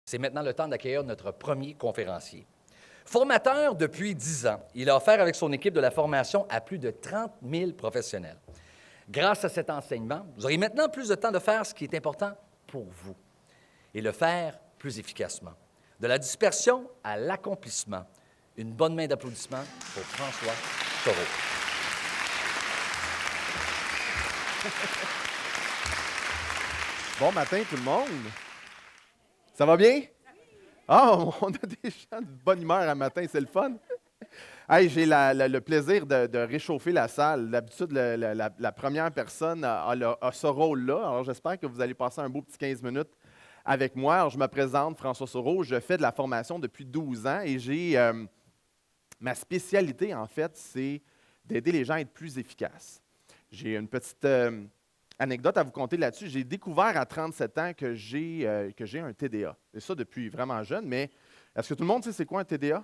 C'est maintenant le temps d'accueillir notre premier conférencier. Formateur depuis 10 ans, il a offert avec son équipe de la formation à plus de 30 000 professionnels. Grâce à cet enseignement, vous aurez maintenant plus de temps de faire ce qui est important pour vous et le faire plus efficacement. De la dispersion à l'accomplissement. Une bonne main d'applaudissements pour François Soreau. Bon matin tout le monde. Ça va bien? Ah, on a des gens de bonne humeur à matin, c'est le fun. Hey, j'ai le plaisir de réchauffer la salle. D'habitude, la première personne a ce rôle-là. Alors, j'espère que vous allez passer un beau petit 15 minutes avec moi. Alors, je me présente, François Soreau. Je fais de la formation depuis 12 ans et j'ai ma spécialité, en fait, c'est d'aider les gens à être plus efficaces. J'ai une petite anecdote à vous conter là-dessus. J'ai découvert à 37 ans que j'ai un TDA. Et ça depuis vraiment jeune, mais est-ce que tout le monde sait c'est quoi un TDA?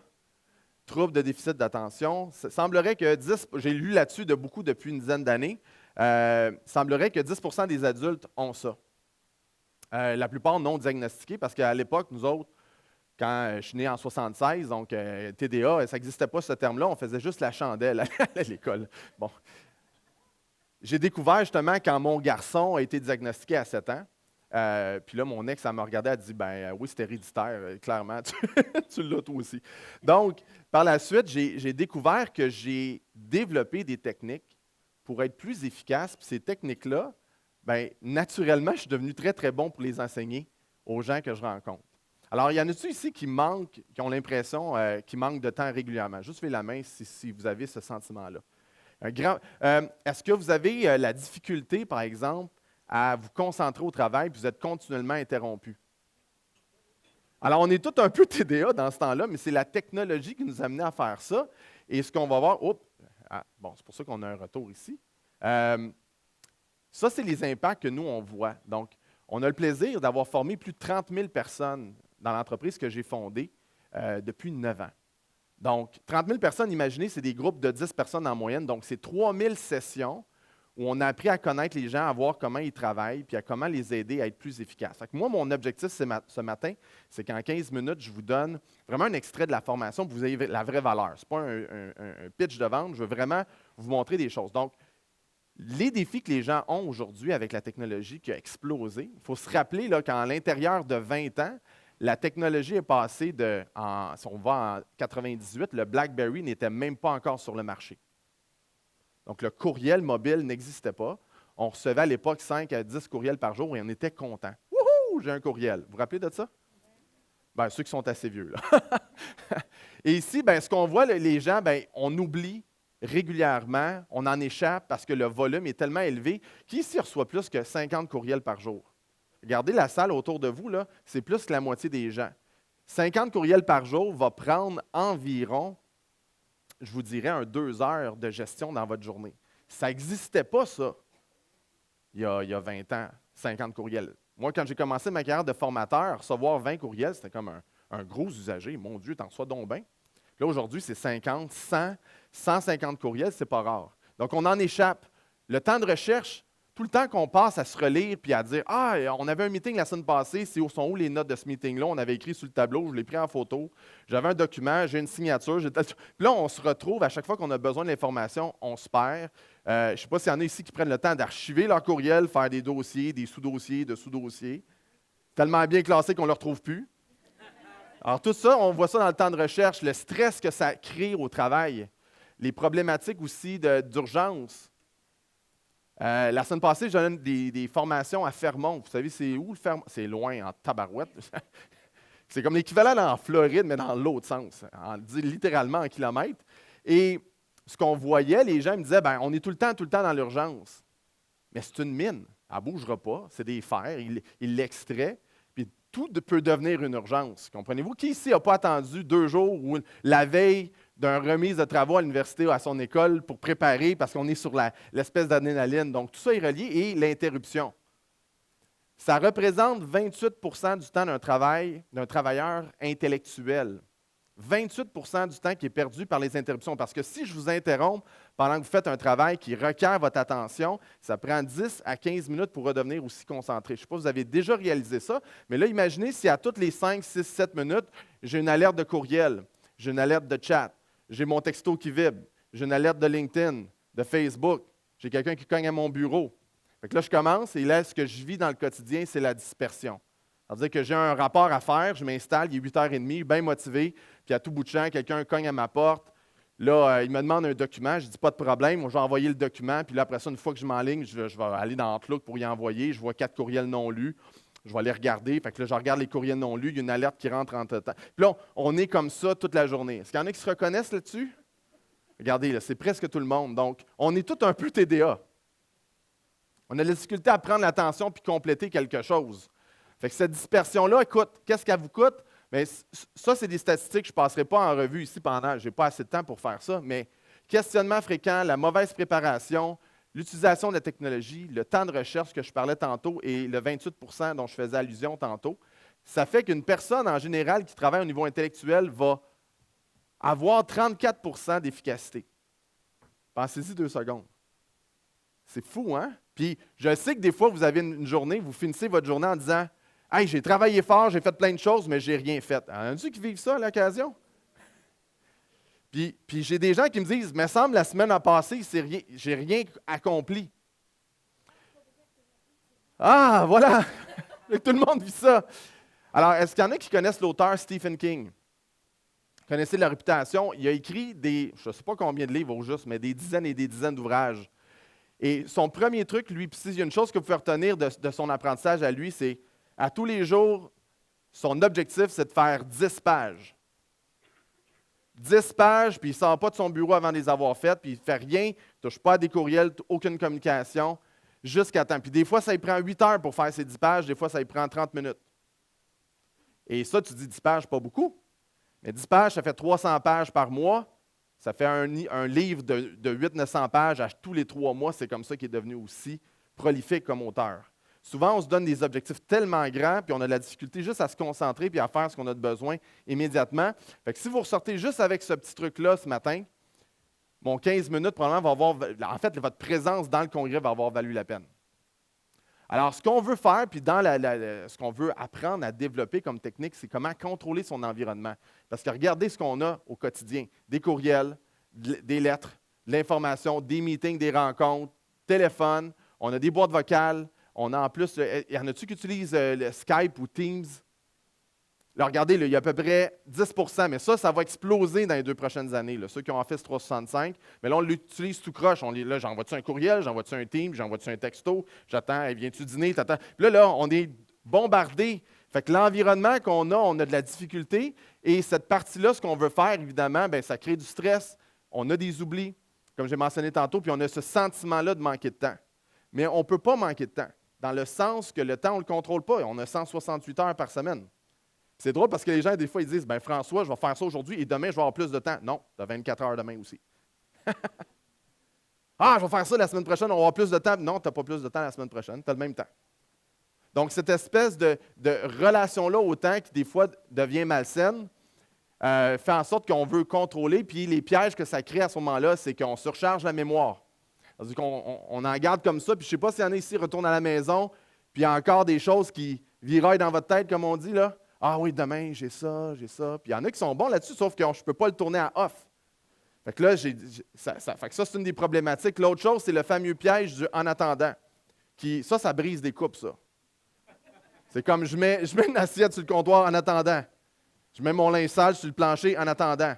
Trouble de déficit d'attention. Il semblerait que j'ai lu là-dessus de beaucoup depuis une dizaine d'années, semblerait que 10% des adultes ont ça. La plupart non diagnostiqués, parce qu'à l'époque, nous autres, quand je suis né en 76, donc TDA, ça n'existait pas ce terme-là, on faisait juste la chandelle à l'école. Bon. J'ai découvert justement quand mon garçon a été diagnostiqué à 7 ans. Puis là, mon ex, elle m'a regardé, elle a dit, oui, c'est héréditaire, clairement, tu l'as toi aussi. Donc, par la suite, j'ai découvert que j'ai développé des techniques pour être plus efficace. Puis ces techniques-là, naturellement, je suis devenu très, très bon pour les enseigner aux gens que je rencontre. Alors, il y en a-tu ici qui ont l'impression qu'ils manquent de temps régulièrement? Juste levez la main si vous avez ce sentiment-là. Est-ce que vous avez la difficulté, par exemple, à vous concentrer au travail et vous êtes continuellement interrompu? Alors, on est tous un peu TDA dans ce temps-là, mais c'est la technologie qui nous a amené à faire ça. Et ce qu'on va voir, c'est pour ça qu'on a un retour ici. Ça, c'est les impacts que nous, on voit. Donc, on a le plaisir d'avoir formé plus de 30 000 personnes dans l'entreprise que j'ai fondée depuis 9 ans. Donc, 30 000 personnes, imaginez, c'est des groupes de 10 personnes en moyenne. Donc, c'est 3 000 sessions où on a appris à connaître les gens, à voir comment ils travaillent, puis à comment les aider à être plus efficaces. Fait que moi, mon objectif ce matin, c'est qu'en 15 minutes, je vous donne vraiment un extrait de la formation pour que vous ayez la vraie valeur. Ce n'est pas un pitch de vente, je veux vraiment vous montrer des choses. Donc, les défis que les gens ont aujourd'hui avec la technologie qui a explosé, il faut se rappeler qu'à l'intérieur de 20 ans, la technologie est passée si on va en 98, le BlackBerry n'était même pas encore sur le marché. Donc, le courriel mobile n'existait pas. On recevait à l'époque 5 à 10 courriels par jour et on était content. Wouhou, j'ai un courriel. Vous vous rappelez de ça? Ceux qui sont assez vieux. Là. Et ici, ce qu'on voit, les gens, on oublie régulièrement, on en échappe parce que le volume est tellement élevé. Qui ici reçoit plus que 50 courriels par jour? Regardez la salle autour de vous, là, c'est plus que la moitié des gens. 50 courriels par jour va prendre environ, je vous dirais, 2 heures de gestion dans votre journée. Ça n'existait pas, ça, il y a 20 ans, 50 courriels. Moi, quand j'ai commencé ma carrière de formateur, recevoir 20 courriels, c'était comme un gros usager. Mon Dieu, t'en reçois donc bien. Là, aujourd'hui, c'est 50, 100, 150 courriels, c'est pas rare. Donc, on en échappe. Le temps de recherche, tout le temps qu'on passe à se relire puis à dire « Ah, on avait un meeting la semaine passée, sont où les notes de ce meeting-là? » On avait écrit sur le tableau, je l'ai pris en photo, j'avais un document, j'ai une signature. Puis là, on se retrouve, à chaque fois qu'on a besoin de l'information, on se perd. Je ne sais pas s'il y en a ici qui prennent le temps d'archiver leur courriel, faire des dossiers, des sous-dossiers, de sous-dossiers. Tellement bien classé qu'on ne le retrouve plus. Alors tout ça, on voit ça dans le temps de recherche, le stress que ça crée au travail, les problématiques aussi d'urgence. La semaine passée, je donne des formations à Fermont. Vous savez, c'est où le Fermont? C'est loin, en tabarouette. C'est comme l'équivalent en Floride, mais dans l'autre sens, littéralement en kilomètres. Et ce qu'on voyait, les gens me disaient, on est tout le temps dans l'urgence. Mais c'est une mine, elle ne bougera pas, c'est des fers, il l'extrait, puis tout peut devenir une urgence. Comprenez-vous? Qui ici n'a pas attendu 2 jours ou la veille d'une remise de travaux à l'université ou à son école pour préparer parce qu'on est sur l'espèce d'adrénaline. Donc, tout ça est relié et l'interruption. Ça représente 28 % du temps d'un travailleur intellectuel. 28 du temps qui est perdu par les interruptions. Parce que si je vous interromps pendant que vous faites un travail qui requiert votre attention, ça prend 10 à 15 minutes pour redevenir aussi concentré. Je ne sais pas si vous avez déjà réalisé ça, mais là, imaginez si à toutes les 5, 6, 7 minutes, j'ai une alerte de courriel, j'ai une alerte de chat, j'ai mon texto qui vibre, j'ai une alerte de LinkedIn, de Facebook, j'ai quelqu'un qui cogne à mon bureau. Fait que là, je commence et là, ce que je vis dans le quotidien, c'est la dispersion. C'est-à-dire que j'ai un rapport à faire, je m'installe, il est 8h30, bien motivé, puis à tout bout de champ, quelqu'un cogne à ma porte. Là, il me demande un document, je dis pas de problème, moi, je vais envoyer le document, puis là, après ça, une fois que je m'enligne, je vais aller dans Outlook pour y envoyer. Je vois 4 courriels non lus, je vais les regarder. Fait que là, je regarde les courriels non lus, il y a une alerte qui rentre entre-temps. Puis là, on est comme ça toute la journée. Est-ce qu'il y en a qui se reconnaissent là-dessus? Regardez, là, c'est presque tout le monde. Donc, on est tous un peu TDA. On a la difficulté à prendre l'attention puis compléter quelque chose. Fait que cette dispersion-là, écoute, qu'est-ce qu'elle vous coûte? Bien, ça, c'est des statistiques que je ne passerai pas en revue ici pendant, je n'ai pas assez de temps pour faire ça, mais questionnement fréquent, la mauvaise préparation, l'utilisation de la technologie, le temps de recherche que je parlais tantôt et le 28 dont je faisais allusion tantôt, ça fait qu'une personne en général qui travaille au niveau intellectuel va avoir 34 d'efficacité. Pensez-y 2 secondes. C'est fou, hein? Puis je sais que des fois, vous avez une journée, vous finissez votre journée en disant « Hey, j'ai travaillé fort, j'ai fait plein de choses, mais je n'ai rien fait. » Il y en a-tu qui vivent ça à l'occasion? Puis j'ai des gens qui me disent « Me semble, la semaine a passé, j'ai rien accompli. » Ah, voilà! Tout le monde vit ça. Alors, est-ce qu'il y en a qui connaissent l'auteur Stephen King? Vous connaissez la réputation? Il a écrit je ne sais pas combien de livres au juste, mais des dizaines et des dizaines d'ouvrages. Et son premier truc, lui, puis s'il y a une chose que vous pouvez retenir de son apprentissage à lui, c'est à tous les jours, son objectif, c'est de faire 10 pages. 10 pages, puis il ne sort pas de son bureau avant de les avoir faites, puis il ne fait rien, il ne touche pas à des courriels, aucune communication, jusqu'à temps. Puis des fois, ça lui prend 8 heures pour faire ses 10 pages, des fois, ça lui prend 30 minutes. Et ça, tu dis 10 pages, pas beaucoup. Mais 10 pages, ça fait 300 pages par mois. Ça fait un livre de 800-900 pages à tous les 3 mois. C'est comme ça qu'il est devenu aussi prolifique comme auteur. Souvent, on se donne des objectifs tellement grands, puis on a de la difficulté juste à se concentrer puis à faire ce qu'on a de besoin immédiatement. Fait que si vous ressortez juste avec ce petit truc-là ce matin, mon 15 minutes, probablement, votre présence dans le congrès va avoir valu la peine. Alors, ce qu'on veut faire, puis ce qu'on veut apprendre à développer comme technique, c'est comment contrôler son environnement. Parce que regardez ce qu'on a au quotidien. Des courriels, des lettres, de l'information, des meetings, des rencontres, téléphone, on a des boîtes vocales, on a en plus, il y en a-tu qui utilisent le Skype ou Teams? Là, regardez, là, il y a à peu près 10 mais ça va exploser dans les 2 prochaines années. Là, ceux qui ont Office 365, mais là, on l'utilise tout croche. Là, j'envoie-tu un courriel, j'envoie-tu un Teams, j'envoie-tu un texto, j'attends, viens-tu dîner, t'attends. Puis là, on est bombardé. Fait que l'environnement qu'on a, on a de la difficulté. Et cette partie-là, ce qu'on veut faire, évidemment, bien, ça crée du stress. On a des oublis, comme j'ai mentionné tantôt, puis on a ce sentiment-là de manquer de temps. Mais on ne peut pas manquer de temps, dans le sens que le temps, on ne le contrôle pas. On a 168 heures par semaine. C'est drôle parce que les gens, des fois, ils disent « Bien, François, je vais faire ça aujourd'hui et demain, je vais avoir plus de temps. » Non, tu as 24 heures demain aussi. Ah, je vais faire ça la semaine prochaine, on va avoir plus de temps. Non, tu n'as pas plus de temps la semaine prochaine, tu as le même temps. Donc, cette espèce de relation-là au temps qui, des fois, devient malsaine, fait en sorte qu'on veut contrôler. Puis, les pièges que ça crée à ce moment-là, c'est qu'on surcharge la mémoire. C'est-à-dire qu'on en garde comme ça. Puis, je ne sais pas s'il y en a ici qui retournent à la maison, puis il y a encore des choses qui viraillent dans votre tête, comme on dit, là. Ah oui, demain, j'ai ça, j'ai ça. Puis il y en a qui sont bons là-dessus, sauf que je ne peux pas le tourner à off. Fait que là, ça, c'est une des problématiques. L'autre chose, c'est le fameux piège du « en attendant ». Ça brise des coupes, ça. C'est comme je mets une assiette sur le comptoir en attendant. Je mets mon linge sale sur le plancher en attendant.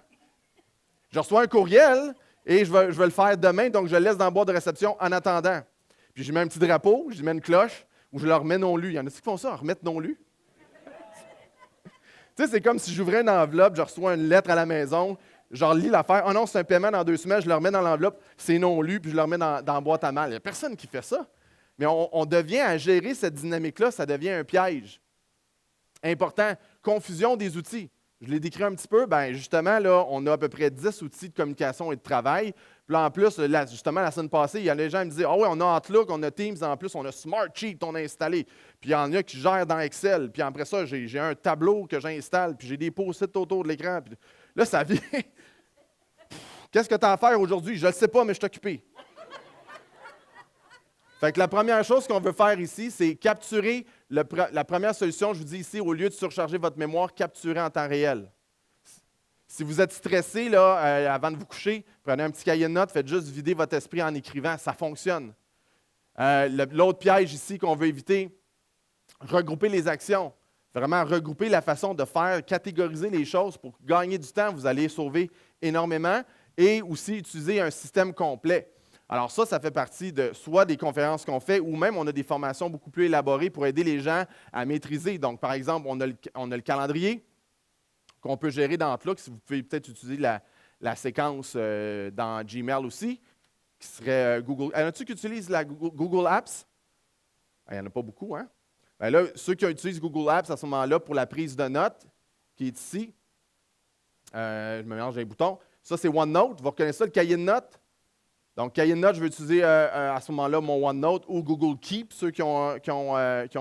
Je reçois un courriel et je vais le faire demain, donc je le laisse dans la boîte de réception en attendant. Puis je mets un petit drapeau, je mets une cloche ou je le remets non lu. Il y en a qui font ça, remettre non lu. Tu sais, c'est comme si j'ouvrais une enveloppe, je reçois une lettre à la maison, je relis l'affaire. Oh non, c'est un paiement dans 2 semaines, je le remets dans l'enveloppe, c'est non lu, puis je le remets dans la boîte à mal. Il n'y a personne qui fait ça. Mais on devient à gérer cette dynamique-là, ça devient un piège. Important, confusion des outils. Je l'ai décrit un petit peu, bien justement, là, on a à peu près 10 outils de communication et de travail. Puis là, en plus, justement, la semaine passée, il y a des gens qui me disaient « Ah oui, on a Outlook, on a Teams, en plus, on a Smartsheet, on a installé. » Puis il y en a qui gèrent dans Excel. Puis après ça, j'ai un tableau que j'installe, puis j'ai des post-it autour de l'écran. Puis là, ça vient. Qu'est-ce que tu as à faire aujourd'hui? Je ne le sais pas, mais je suis occupé. Fait que la première chose qu'on veut faire ici, c'est capturer la première solution. Je vous dis ici, au lieu de surcharger votre mémoire, capturer en temps réel. Si vous êtes stressé là, avant de vous coucher, prenez un petit cahier de notes, faites juste vider votre esprit en écrivant. Ça fonctionne. L'autre piège ici qu'on veut éviter, regrouper les actions. Vraiment regrouper la façon de faire, catégoriser les choses pour gagner du temps. Vous allez sauver énormément. Et aussi utiliser un système complet. Alors ça fait partie de soit des conférences qu'on fait ou même on a des formations beaucoup plus élaborées pour aider les gens à maîtriser. Donc, par exemple, on a le calendrier qu'on peut gérer dans Outlook. Si vous pouvez peut-être utiliser la séquence dans Gmail aussi, qui serait Google. Y en a-tu qui utilisent la Google Apps? Il n'y en a pas beaucoup, hein? Bien là, ceux qui utilisent Google Apps à ce moment-là pour la prise de notes, qui est ici, je me mélange les boutons. Ça, c'est OneNote. Vous reconnaissez ça, le cahier de notes? Donc, cahier de notes, je vais utiliser à ce moment-là mon OneNote ou Google Keep, ceux qui ont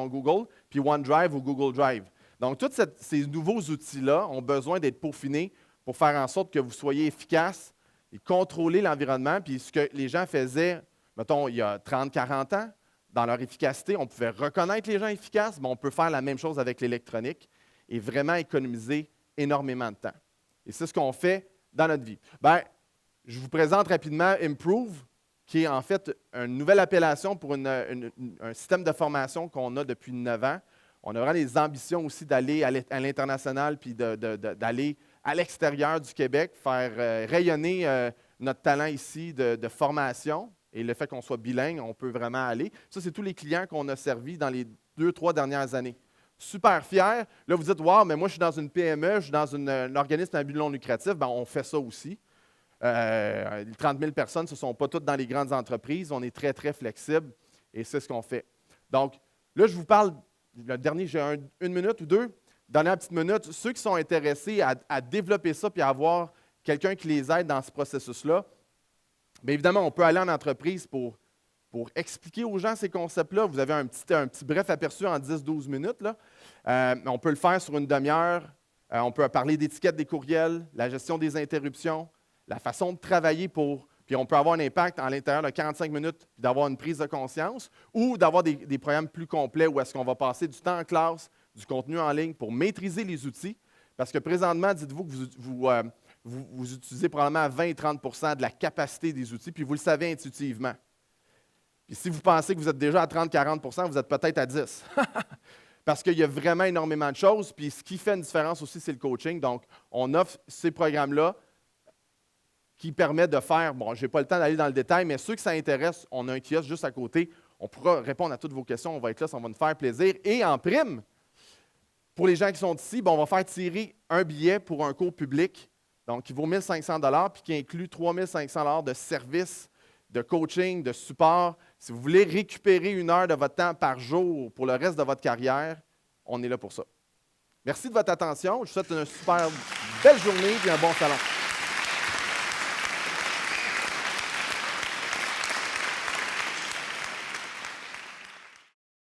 Google, puis OneDrive ou Google Drive. Donc, tous ces nouveaux outils-là ont besoin d'être peaufinés pour faire en sorte que vous soyez efficace et contrôler l'environnement. Puis, ce que les gens faisaient, mettons, il y a 30, 40 ans, dans leur efficacité, on pouvait reconnaître les gens efficaces, mais on peut faire la même chose avec l'électronique et vraiment économiser énormément de temps. Et c'est ce qu'on fait dans notre vie. Bien, je vous présente rapidement Improve, qui est en fait une nouvelle appellation pour un système de formation qu'on a depuis 9 ans. On a vraiment des ambitions aussi d'aller à l'international puis d'aller à l'extérieur du Québec, faire rayonner notre talent ici de formation. Et le fait qu'on soit bilingue, on peut vraiment aller. Ça, c'est tous les clients qu'on a servis dans les 2-3 dernières années. Super fier. Là, vous dites, wow, mais moi, je suis dans une PME, je suis dans un organisme à but non lucratif. Bien, on fait ça aussi. Les 30 000 personnes, ce ne sont pas toutes dans les grandes entreprises. On est très, très flexible et c'est ce qu'on fait. Donc, là, je vous parle, le dernier, j'ai une minute ou deux. Dernière petite minute, ceux qui sont intéressés à développer ça puis à avoir quelqu'un qui les aide dans ce processus-là, bien évidemment, on peut aller en entreprise pour expliquer aux gens ces concepts-là. Vous avez un petit bref aperçu en 10-12 minutes. Là. On peut le faire sur une demi-heure. On peut parler d'étiquette des courriels, la gestion des interruptions, la façon de travailler puis on peut avoir un impact en l'intérieur de 45 minutes, puis d'avoir une prise de conscience, ou d'avoir des programmes plus complets où est-ce qu'on va passer du temps en classe, du contenu en ligne pour maîtriser les outils. Parce que présentement, dites-vous que vous utilisez probablement 20-30 de la capacité des outils, puis vous le savez intuitivement. Puis si vous pensez que vous êtes déjà à 30-40 vous êtes peut-être à 10 Parce qu'il y a vraiment énormément de choses. Puis ce qui fait une différence aussi, c'est le coaching. Donc, on offre ces programmes-là qui permettent de faire, bon, je n'ai pas le temps d'aller dans le détail, mais ceux que ça intéresse, on a un kiosque juste à côté. On pourra répondre à toutes vos questions. On va être là, ça va nous faire plaisir. Et en prime, pour les gens qui sont ici, bon, on va faire tirer un billet pour un cours public, donc qui vaut 1 500 $ puis qui inclut 3 500 $ de services, de coaching, de support. Si vous voulez récupérer 1 heure de votre temps par jour pour le reste de votre carrière, on est là pour ça. Merci de votre attention. Je vous souhaite une super belle journée et un bon salon.